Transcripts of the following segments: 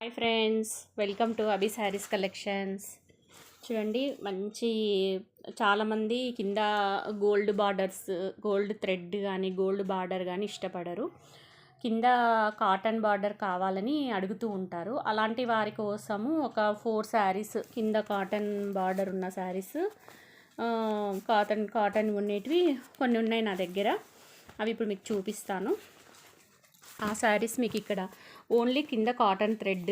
Hi friends, welcome to Abhi saris collections. చూడండి, మంచి చాలామంది కింద గోల్డ్ బార్డర్స్, గోల్డ్ థ్రెడ్ కానీ గోల్డ్ బార్డర్ కానీ ఇష్టపడరు. కింద కాటన్ బార్డర్ కావాలని అడుగుతూ ఉంటారు. అలాంటి వారి కోసము ఒక 4 శారీస్ కింద కాటన్ బార్డర్ ఉన్న శారీస్, కాటన్ ఉండేటివి కొన్ని ఉన్నాయి నా దగ్గర. అవి ఇప్పుడు మీకు చూపిస్తాను. ఆ శారీస్ మీకు ఇక్కడ ఓన్లీ కింద కాటన్ థ్రెడ్,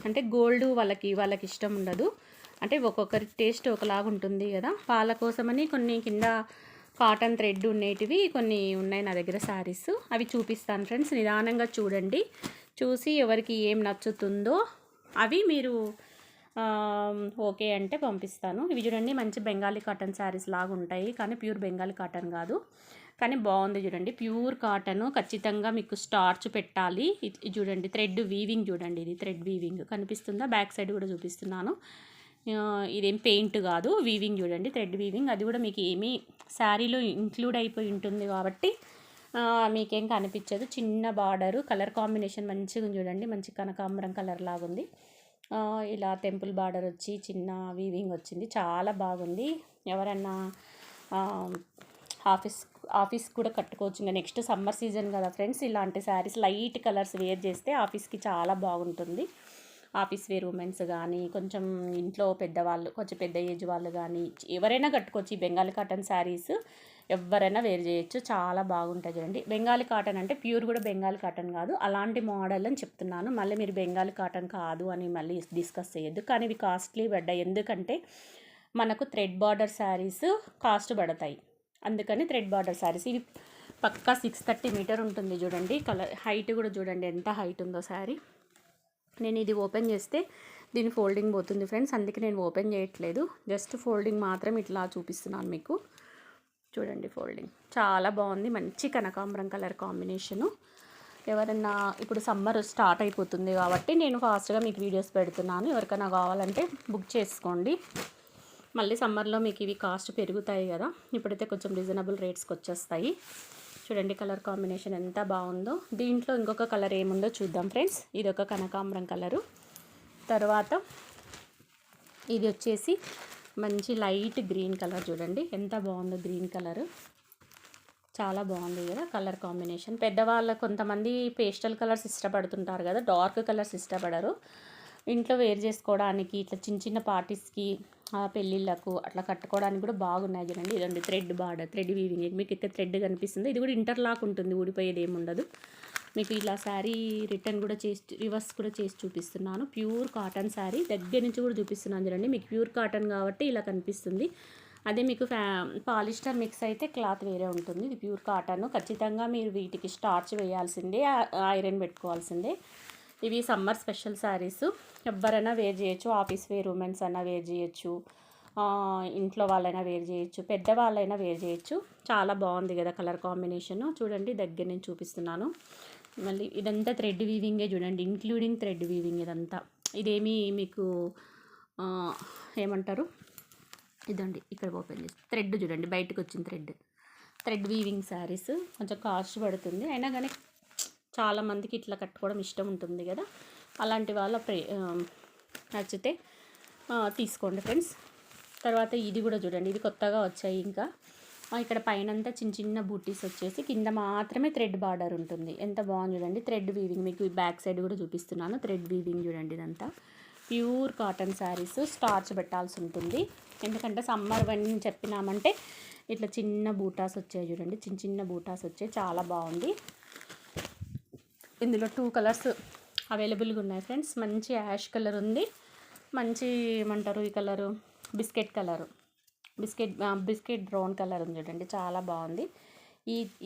అంటే గోల్డ్ వాళ్ళకి ఇష్టం ఉండదు. అంటే ఒక్కొక్కరి టేస్ట్ ఒకలాగా ఉంటుంది కదా, వాళ్ళ కోసమని కొన్ని కింద కాటన్ థ్రెడ్ ఉండేటివి కొన్ని ఉన్నాయి నా దగ్గర శారీస్. అవి చూపిస్తాను ఫ్రెండ్స్. నిదానంగా చూడండి, చూసి ఎవరికి ఏం నచ్చుతుందో అవి మీరు ఓకే అంటే పంపిస్తాను. ఇవి చూడండి, మంచి బెంగాలీ కాటన్ శారీస్ లాగా ఉంటాయి, కానీ ప్యూర్ బెంగాలీ కాటన్ కాదు, కానీ బాగుంది. చూడండి, ప్యూర్ కాటన్, ఖచ్చితంగా మీకు స్టార్చ్ పెట్టాలి. ఇది చూడండి, థ్రెడ్ వీవింగ్ చూడండి, ఇది థ్రెడ్ వీవింగ్ కనిపిస్తుందా? బ్యాక్ సైడ్ కూడా చూపిస్తున్నాను. ఇదేం పెయింట్ కాదు, వీవింగ్ చూడండి, థ్రెడ్ వీవింగ్. అది కూడా మీకు ఏమీ శారీలో ఇంక్లూడ్ అయిపోయి ఉంటుంది కాబట్టి మీకేం కనిపించదు. చిన్న బార్డరు, కలర్ కాంబినేషన్ మంచిగా చూడండి, మంచి కనకాంబరం కలర్ లాగా ఉంది. ఇలా టెంపుల్ బార్డర్ వచ్చి చిన్న వీవింగ్ వచ్చింది, చాలా బాగుంది. ఎవరన్నా ఆఫీస్ కూడా కట్టుకోవచ్చు. ఇంకా నెక్స్ట్ సమ్మర్ సీజన్ కదా ఫ్రెండ్స్, ఇలాంటి శారీస్ లైట్ కలర్స్ వేర్ చేస్తే ఆఫీస్కి చాలా బాగుంటుంది. ఆఫీస్ వేర్ ఉమెన్స్ కానీ, కొంచెం ఇంట్లో పెద్దవాళ్ళు, కొంచెం పెద్ద ఏజ్ వాళ్ళు కానీ ఎవరైనా కట్టుకోవచ్చు. ఈ బెంగాలీ కాటన్ శారీస్ ఎవరైనా వేర్ చేయొచ్చు, చాలా బాగుంటుంది. చూడండి, బెంగాలీ కాటన్ అంటే ప్యూర్ కూడా బెంగాలీ కాటన్ కాదు, అలాంటి మోడల్ అని చెప్తున్నాను. మళ్ళీ మీరు బెంగాలీ కాటన్ కాదు అని మళ్ళీ డిస్కస్ చేయొద్దు. కానీ ఇవి కాస్ట్లీ పడ్డాయి, ఎందుకంటే మనకు థ్రెడ్ బార్డర్ శారీస్ కాస్ట్ పడతాయి, అందుకని థ్రెడ్ బార్డర్ శారీస్. ఇవి పక్కా 630 మీటర్ ఉంటుంది. చూడండి, కలర్ హైట్ కూడా చూడండి ఎంత హైట్ ఉందో శారీ. నేను ఇది ఓపెన్ చేస్తే దీని ఫోల్డింగ్ పోతుంది ఫ్రెండ్స్, అందుకే నేను ఓపెన్ చేయట్లేదు, జస్ట్ ఫోల్డింగ్ మాత్రం ఇట్లా చూపిస్తున్నాను మీకు. చూడండి, ఫోల్డింగ్ చాలా బాగుంది, మంచి కనకాంబరం కలర్ కాంబినేషను. ఎవరన్నా ఇప్పుడు సమ్మర్ స్టార్ట్ అయిపోతుంది కాబట్టి నేను ఫాస్ట్గా మీకు వీడియోస్ పెడుతున్నాను. ఎవరికైనా కావాలంటే బుక్ చేసుకోండి. మళ్ళీ సమ్మర్లో మీకు ఇవి కాస్ట్ పెరుగుతాయి కదా, ఇప్పుడైతే కొంచెం రీజనబుల్ రేట్స్కి వచ్చేస్తాయి. చూడండి, కలర్ కాంబినేషన్ ఎంత బాగుందో. దీంట్లో ఇంకొక కలర్ ఏముందో చూద్దాం ఫ్రెండ్స్. ఇది ఒక కనకాంబరం కలరు, తర్వాత ఇది వచ్చేసి మంచి లైట్ గ్రీన్ కలర్. చూడండి ఎంత బాగుందో, గ్రీన్ కలరు చాలా బాగుంది కదా కలర్ కాంబినేషన్. పెద్దవాళ్ళ కొంతమంది పేస్టల్ కలర్స్ ఇష్టపడుతుంటారు కదా, డార్క్ కలర్స్ ఇష్టపడరు. ఇంట్లో వేర్ చేసుకోవడానికి, ఇట్లా చిన్న చిన్న పార్టీస్కి, పెళ్ళిళ్ళకు అట్లా కట్టుకోవడానికి కూడా బాగున్నాయి. చూడండి, ఇదండి థ్రెడ్ బార్డర్, థ్రెడ్ వీవింగ్. మీకు ఇక్కడ థ్రెడ్ కనిపిస్తుంది, ఇది కూడా ఇంటర్లాక్ ఉంటుంది, ఊడిపోయేది ఏమి ఉండదు. మీకు ఇలా శారీ రిటర్న్ కూడా చేసి, రివర్స్ కూడా చేసి చూపిస్తున్నాను. ప్యూర్ కాటన్ శారీ దగ్గర నుంచి కూడా చూపిస్తున్నాను. చూడండి, మీకు ప్యూర్ కాటన్ కాబట్టి ఇలా కనిపిస్తుంది. అదే మీకు పాలిస్టర్ మిక్స్ అయితే క్లాత్ వేరే ఉంటుంది. ఇది ప్యూర్ కాటన్, ఖచ్చితంగా మీరు వీటికి స్టార్చ్ వేయాల్సిందే, ఐరన్ పెట్టుకోవాల్సిందే. ఇవి సమ్మర్ స్పెషల్ శారీస్, ఎవరైనా వేర్ చేయొచ్చు. ఆఫీస్ వేర్ ఉమెన్స్ అయినా వేర్ చేయొచ్చు, ఇంట్లో వాళ్ళైనా వేర్ చేయొచ్చు, పెద్దవాళ్ళైనా వేర్ చేయొచ్చు. చాలా బాగుంది కదా కలర్ కాంబినేషను. చూడండి, దగ్గర నుంచి చూపిస్తున్నాను. మళ్ళీ ఇదంతా థ్రెడ్ వీవింగే చూడండి, ఇంక్లూడింగ్ థ్రెడ్ వీవింగ్ ఇదంతా. ఇదేమీ మీకు ఏమంటారు, ఇదండి ఇక్కడ ఓపెన్ చేసి థ్రెడ్ చూడండి, బయటకు వచ్చిన థ్రెడ్ వీవింగ్ శారీస్. కొంచెం కాస్ట్ పడుతుంది, అయినా కానీ చాలామందికి ఇట్లా కట్టుకోవడం ఇష్టం ఉంటుంది కదా, అలాంటి వాళ్ళ నచ్చితే తీసుకోండి ఫ్రెండ్స్. తర్వాత ఇది కూడా చూడండి, ఇది కొత్తగా వచ్చాయి. ఇంకా ఇక్కడ పైనంతా చిన్న చిన్న బూటీస్ వచ్చేసి కింద మాత్రమే థ్రెడ్ బార్డర్ ఉంటుంది. ఎంత బాగుంది చూడండి, థ్రెడ్ వీవింగ్. మీకు బ్యాక్ సైడ్ కూడా చూపిస్తున్నాను, థ్రెడ్ వీవింగ్ చూడండి. ఇదంతా ప్యూర్ కాటన్ శారీస్, స్టార్చ్ పెట్టాల్సి ఉంటుంది, ఎందుకంటే సమ్మర్ అని చెప్పినామంటే ఇట్లా చిన్న బూటాస్ వచ్చాయి. చూడండి, చిన్న చిన్న బూటాస్ వచ్చాయి, చాలా బాగుంది. ఇందులో 2 కలర్స్ అవైలబుల్గా ఉన్నాయి ఫ్రెండ్స్. మంచి యాష్ కలర్ ఉంది, మంచి ఏమంటారు ఈ colour, biscuit colour, biscuit brown colour ఉంది. చూడండి, చాలా బాగుంది.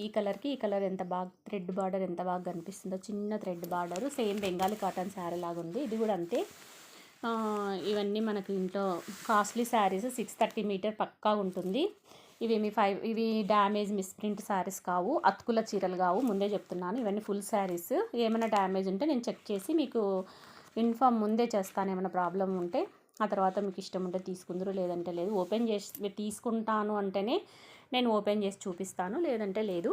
ఈ కలర్కి ఈ కలర్ ఎంత బాగా, థ్రెడ్ బార్డర్ ఎంత బాగా కనిపిస్తుందో, చిన్న thread border, same Bengali cotton sari లాగా ఉంది. ఇది కూడా అంతే. ఇవన్నీ మనకు ఇంట్లో కాస్ట్లీ శారీస్, 630 మీటర్ పక్కా ఉంటుంది. ఇవి డ్యామేజ్ మిస్ప్రింట్ శారీస్ కావు, అతుకుల చీరలు కావు, ముందే చెప్తున్నాను. ఇవన్నీ ఫుల్ శారీస్. ఏమైనా డ్యామేజ్ ఉంటే నేను చెక్ చేసి మీకు ఇన్ఫామ్ ముందే చేస్తాను. ఏమైనా ప్రాబ్లం ఉంటే ఆ తర్వాత మీకు ఇష్టం ఉంటే తీసుకుందరు, లేదంటే లేదు. ఓపెన్ చేసి తీసుకుంటాను అంటేనే నేను ఓపెన్ చేసి చూపిస్తాను, లేదంటే లేదు.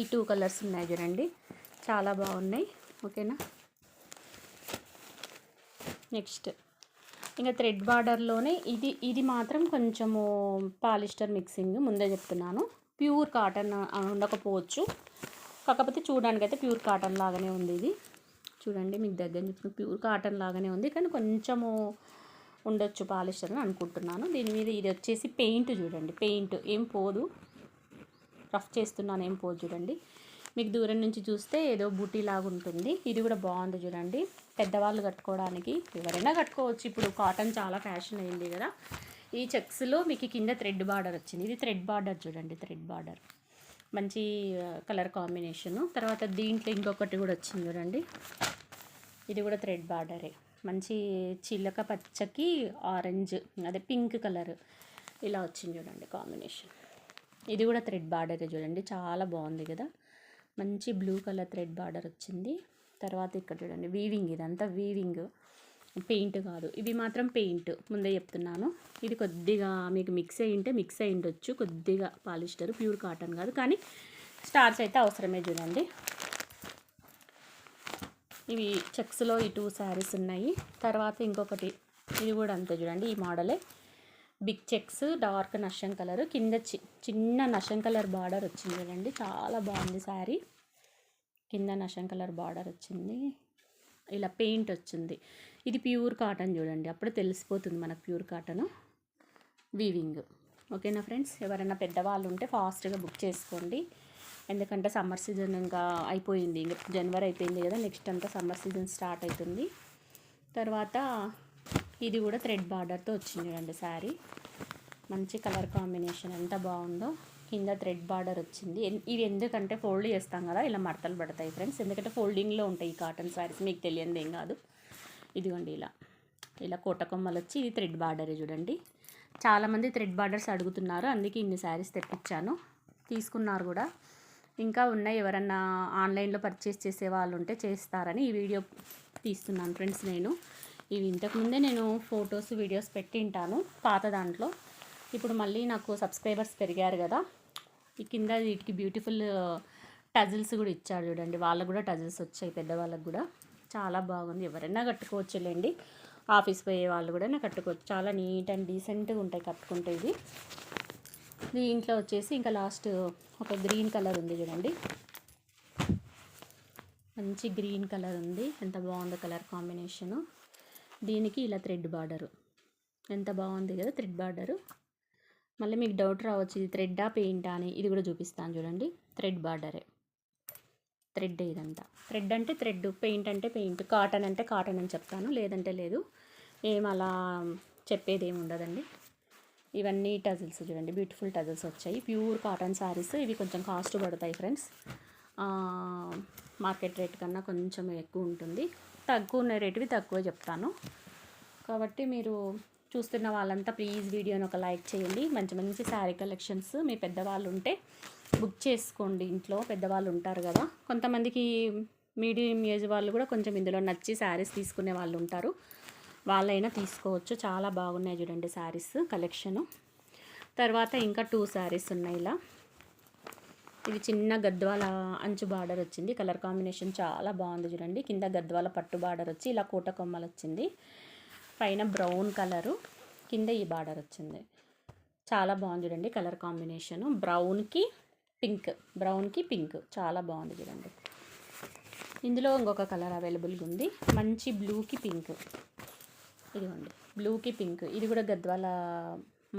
ఈ 2 కలర్స్ ఉన్నాయి చూడండి, చాలా బాగున్నాయి. ఓకేనా, నెక్స్ట్ ఇంకా థ్రెడ్ బార్డర్లోనే ఇది మాత్రం కొంచెము పాలిస్టర్ మిక్సింగ్, ముందే చెప్తున్నాను. ప్యూర్ కాటన్ ఉండకపోవచ్చు, కాకపోతే చూడడానికి అయితే ప్యూర్ కాటన్ లాగానే ఉంది. ఇది చూడండి, మీకు దగ్గర చెప్తున్నా ప్యూర్ కాటన్ లాగానే ఉంది, కానీ కొంచెము ఉండొచ్చు పాలిస్టర్ అని అనుకుంటున్నాను. దీని మీద ఇది వచ్చేసి పెయింట్ చూడండి, పెయింట్ ఏం పోదు, రఫ్ చేస్తున్నాను ఏం పోదు చూడండి. మీకు దూరం నుంచి చూస్తే ఏదో బూటీ లాగా ఉంటుంది. ఇది కూడా బాగుంది చూడండి, పెద్దవాళ్ళు కట్టుకోవడానికి, ఎవరైనా కట్టుకోవచ్చు. ఇప్పుడు కాటన్ చాలా ఫ్యాషన్ అయింది కదా. ఈ చెక్స్లో మీకు కింద థ్రెడ్ బార్డర్ వచ్చింది. ఇది థ్రెడ్ బార్డర్ చూడండి, థ్రెడ్ బార్డర్ మంచి కలర్ కాంబినేషను. తర్వాత దీంట్లో ఇంకొకటి కూడా వచ్చింది చూడండి, ఇది కూడా థ్రెడ్ బార్డరే, మంచి చిలక పచ్చకి ఆరెంజ్, అదే పింక్ కలర్ ఇలా వచ్చింది చూడండి కాంబినేషన్. ఇది కూడా థ్రెడ్ బార్డరే చూడండి, చాలా బాగుంది కదా. మంచి బ్లూ కలర్ థ్రెడ్ బార్డర్ వచ్చింది. తర్వాత ఇక్కడ చూడండి వీవింగ్, ఇదంతా వీవింగ్, పెయింట్ కాదు, ఇవి మాత్రం పెయింట్, ముందే చెప్తున్నాను. ఇది కొద్దిగా మీకు మిక్స్ అయి ఉండొచ్చు, కొద్దిగా పాలిస్టర్, ప్యూర్ కాటన్ కాదు, కానీ స్టార్స్ అయితే అవసరమే చూడండి. ఇవి చెక్స్లో ఈ 2 శారీస్ ఉన్నాయి. తర్వాత ఇంకొకటి, ఇది కూడా అంతే చూడండి, ఈ మోడలే, బిగ్ చెక్స్, డార్క్ నషన్ కలర్, కింద చిన్న నషన్ కలర్ బార్డర్ వచ్చింది చూడండి, చాలా బాగుంది శారీ. కింద నషన్ కలర్ బార్డర్ వచ్చింది, ఇలా పెయింట్ వచ్చింది. ఇది ప్యూర్ కాటన్ చూడండి, అప్పుడు తెలిసిపోతుంది మనకు ప్యూర్ కాటన్ వీవింగ్. ఓకేనా ఫ్రెండ్స్, ఎవరైనా పెద్దవాళ్ళు ఉంటే ఫాస్ట్గా బుక్ చేసుకోండి, ఎందుకంటే సమ్మర్ సీజన్ ఇంకా అయిపోయింది, ఇంకా జనవరి అయిపోయింది కదా, నెక్స్ట్ అంతా సమ్మర్ సీజన్ స్టార్ట్ అవుతుంది. తర్వాత ఇది కూడా థ్రెడ్ బార్డర్తో వచ్చింది చూడండి శారీ, మంచి కలర్ కాంబినేషన్, ఎంత బాగుందో. కింద థ్రెడ్ బార్డర్ వచ్చింది. ఇవి ఎందుకంటే ఫోల్డ్ చేస్తాం కదా, ఇలా మడతలు పడతాయి ఫ్రెండ్స్, ఎందుకంటే ఫోల్డింగ్లో ఉంటాయి ఈ కాటన్ శారీస్, మీకు తెలియదు ఏం కాదు. ఇదిగోండి ఇలా కోటకొమ్మలు వచ్చి, ఇది థ్రెడ్ బార్డరే చూడండి. చాలామంది థ్రెడ్ బార్డర్స్ అడుగుతున్నారు, అందుకే ఇన్ని శారీస్ తెప్పించాను, తీసుకున్నారు కూడా. ఇంకా ఉన్నాయి, ఎవరన్నా ఆన్లైన్లో పర్చేస్ చేసే వాళ్ళు ఉంటే చేస్తారని ఈ వీడియో తీస్తున్నాను ఫ్రెండ్స్. ఇవి ఇంతకుముందే నేను ఫొటోస్ వీడియోస్ పెట్టింటాను పాత దాంట్లో. ఇప్పుడు మళ్ళీ నాకు సబ్స్క్రైబర్స్ పెరిగారు కదా, ఈ కింద వీటికి బ్యూటిఫుల్ టజిల్స్ కూడా ఇచ్చారు చూడండి, వాళ్ళకు కూడా టజిల్స్ వచ్చాయి, పెద్దవాళ్ళకు కూడా చాలా బాగుంది. ఎవరైనా కట్టుకోవచ్చులేండి, ఆఫీస్ పోయే వాళ్ళు కూడా కట్టుకోవచ్చు, చాలా నీట్ అండ్ డీసెంట్గా ఉంటాయి కట్టుకుంటే. దీంట్లో వచ్చేసి ఇంకా లాస్ట్ ఒక గ్రీన్ కలర్ ఉంది చూడండి, మంచి గ్రీన్ కలర్ ఉంది, ఎంత బాగుందో కలర్ కాంబినేషను. దీనికి ఇలా థ్రెడ్ బార్డరు, ఎంత బాగుంది కదా థ్రెడ్ బార్డరు. మళ్ళీ మీకు డౌట్ రావచ్చు, ఇది థ్రెడ్డా పెయింటా అని, ఇది కూడా చూపిస్తాను చూడండి, థ్రెడ్ బార్డరే, థ్రెడ్. ఇదంతా థ్రెడ్ అంటే థ్రెడ్, పెయింట్ అంటే పెయింట్, కాటన్ అంటే కాటన్ అని చెప్తాను, లేదంటే లేదు, ఏం అలా చెప్పేది ఏమి ఉండదండి. ఇవన్నీ టజిల్స్ చూడండి, బ్యూటిఫుల్ టజిల్స్ వచ్చాయి, ప్యూర్ కాటన్ శారీస్. ఇవి కొంచెం కాస్ట్ పడతాయి ఫ్రెండ్స్, మార్కెట్ రేట్ కన్నా కొంచెం ఎక్కువ ఉంటుంది, తక్కువ ఉన్న రేటువి తక్కువ చెప్తాను. కాబట్టి మీరు చూస్తున్న వాళ్ళంతా ప్లీజ్ వీడియోని ఒక లైక్ చేయండి. మంచి మంచి శారీ కలెక్షన్స్, మీ పెద్దవాళ్ళు ఉంటే బుక్ చేసుకోండి, ఇంట్లో పెద్దవాళ్ళు ఉంటారు కదా, కొంతమందికి మీడియం ఏజ్ వాళ్ళు కూడా కొంచెం ఇందులో నచ్చి శారీస్ తీసుకునే వాళ్ళు ఉంటారు, వాళ్ళైనా తీసుకోవచ్చు. చాలా బాగున్నాయి చూడండి శారీస్ కలెక్షను. తర్వాత ఇంకా 2 శారీస్ ఉన్నాయి ఇలా. ఇది చిన్న గద్వాల అంచు బార్డర్ వచ్చింది, కలర్ కాంబినేషన్ చాలా బాగుంది చూడండి. కింద గద్వాల పట్టు బార్డర్ వచ్చి ఇలా కోట కొమ్మలు వచ్చింది, పైన బ్రౌన్ కలరు, కింద ఈ బార్డర్ వచ్చింది, చాలా బాగుంది చూడండి కలర్ కాంబినేషను. బ్రౌన్కి పింక్ చాలా బాగుంది చూడండి. ఇందులో ఇంకొక కలర్ అవైలబుల్గా ఉంది, మంచి బ్లూకి పింక్, ఇదిగోండి బ్లూకి పింక్. ఇది కూడా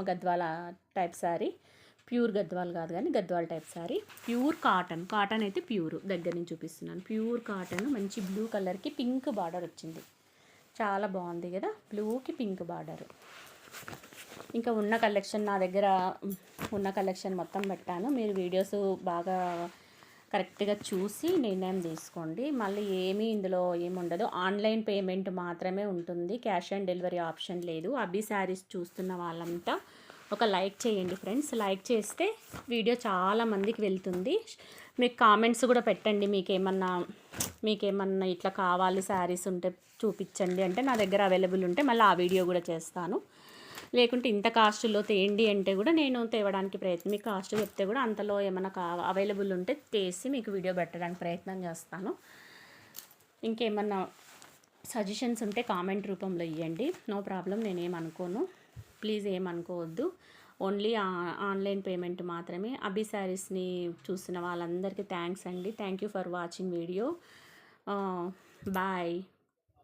గద్వాల టైప్ శారీ, ప్యూర్ గద్వాల్ కాదు కానీ Gadwal type sari, pure cotton అయితే ప్యూర్, దగ్గర నుంచి చూపిస్తున్నాను, ప్యూర్ కాటన్, మంచి బ్లూ కలర్కి పింక్ బార్డర్ వచ్చింది, చాలా బాగుంది కదా, బ్లూకి పింక్ బార్డర్. ఇంకా ఉన్న కలెక్షన్ నా దగ్గర ఉన్న కలెక్షన్ మొత్తం పెట్టాను, మీరు వీడియోస్ బాగా కరెక్ట్గా చూసి నిర్ణయం తీసుకోండి. మళ్ళీ ఇందులో ఏముండదు, ఆన్లైన్ పేమెంట్ మాత్రమే ఉంటుంది, క్యాష్ ఆన్ డెలివరీ ఆప్షన్ లేదు. అబ్బి శారీస్ చూస్తున్న వాళ్ళంతా ఒక లైక్ చేయండి ఫ్రెండ్స్, లైక్ చేస్తే వీడియో చాలా మందికి వెళ్తుంది. మీకు కామెంట్స్ కూడా పెట్టండి, మీకేమన్నా ఇట్లా కావాలి శారీస్ ఉంటే చూపించండి అంటే, నా దగ్గర అవైలబుల్ ఉంటే మళ్ళీ ఆ వీడియో కూడా చేస్తాను. లేకుంటే ఇంత కాస్ట్లో తేండి అంటే కూడా నేను తేవడానికి మీకు కాస్ట్ చెప్తే కూడా అంతలో ఏమైనా అవైలబుల్ ఉంటే తీసి మీకు వీడియో పెట్టడానికి ప్రయత్నం చేస్తాను. ఇంకేమన్నా సజెషన్స్ ఉంటే కామెంట్ రూపంలో ఇవ్వండి. నో ప్రాబ్లం, నేనేమనుకోను. ప్లీజ్ ఏమనుకోవద్దు. ఓన్లీ ఆన్లైన్ పేమెంట్ మాత్రమే. అభి శారీస్ని చూసిన వాళ్ళందరికీ థ్యాంక్స్ అండి. Thank you for watching video. Bye.